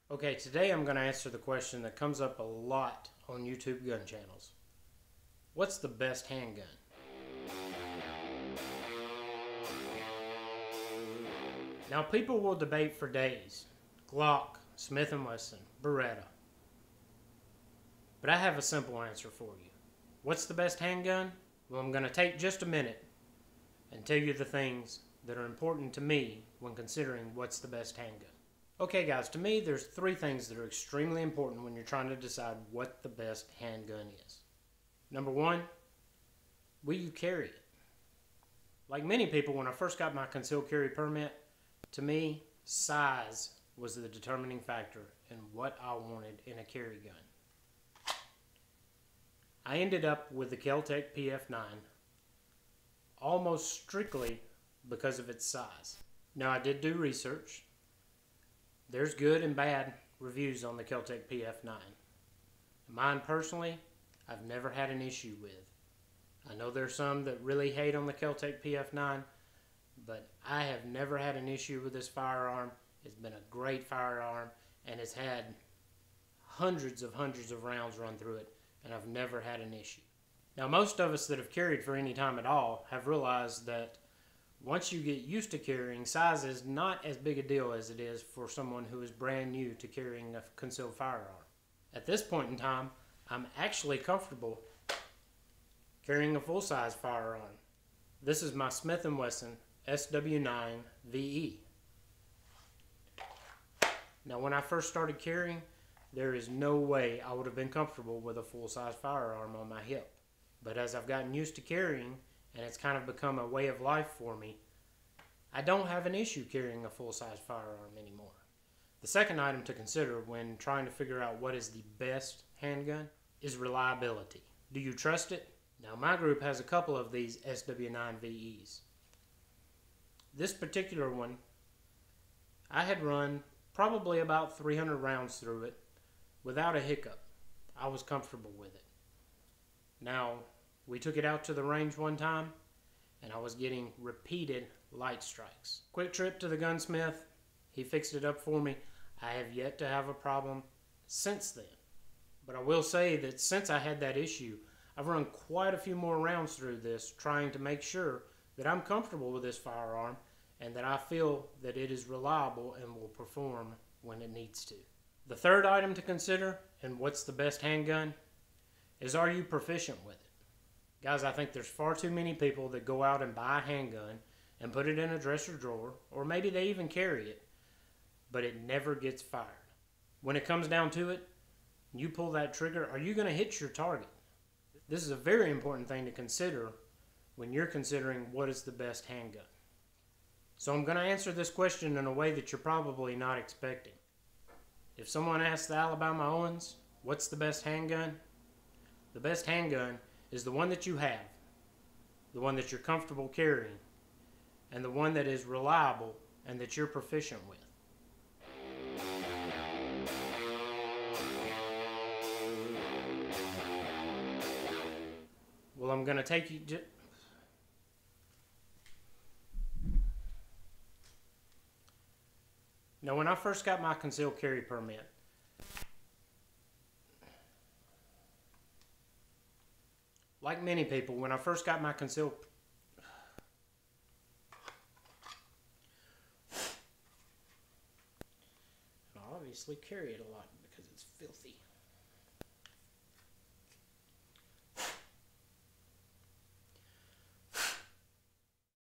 Okay, today I'm going to answer the question that comes up a lot on YouTube gun channels. What's the best handgun? Now people will debate for days. Glock, Smith & Wesson, Beretta. But I have a simple answer for you. What's the best handgun? Well, I'm going to take just a minute and tell you the things that are important to me when considering what's the best handgun. Okay guys, to me there's three things that are extremely important when you're trying to decide what the best handgun is. Number one, will you carry it? Like many people, when I first got my concealed carry permit, to me, size was the determining factor in what I wanted in a carry gun. I ended up with the Kel-Tec PF9 almost strictly because of its size. Now I did do research. There's good and bad reviews on the Kel-Tec PF9. Mine personally, I've never had an issue with. I know there's some that really hate on the Kel-Tec PF9, but I have never had an issue with this firearm. It's been a great firearm, and it's had hundreds of rounds run through it, and I've never had an issue. Now, most of us that have carried for any time at all have realized that once you get used to carrying, size is not as big a deal as it is for someone who is brand new to carrying a concealed firearm. At this point in time, I'm actually comfortable carrying a full-size firearm. This is my Smith & Wesson SW9 VE. Now, when I first started carrying, there is no way I would have been comfortable with a full-size firearm on my hip. But as I've gotten used to carrying, and it's kind of become a way of life for me, I don't have an issue carrying a full-size firearm anymore. The second item to consider when trying to figure out what is the best handgun is reliability. Do you trust it? Now, my group has a couple of these SW9 VEs. This particular one, I had run probably about 300 rounds through it without a hiccup. I was comfortable with it. Now, we took it out to the range one time, and I was getting repeated light strikes. Quick trip to the gunsmith, he fixed it up for me. I have yet to have a problem since then. But I will say that since I had that issue, I've run quite a few more rounds through this, trying to make sure that I'm comfortable with this firearm and that I feel that it is reliable and will perform when it needs to. The third item to consider, and what's the best handgun, is are you proficient with it? Guys, I think there's far too many people that go out and buy a handgun and put it in a dresser drawer, or maybe they even carry it, but it never gets fired. When it comes down to it, you pull that trigger, are you going to hit your target? This is a very important thing to consider when you're considering what is the best handgun. So I'm going to answer this question in a way that you're probably not expecting. If someone asks the TheALOwens, what's the best handgun? The best handgun is the one that you have, the one that you're comfortable carrying, and the one that is reliable and that you're proficient with. Well, I'm going to take you... Now, when I first got my concealed carry permit, like many people, when I first got my concealed... I obviously carry it a lot because it's filthy.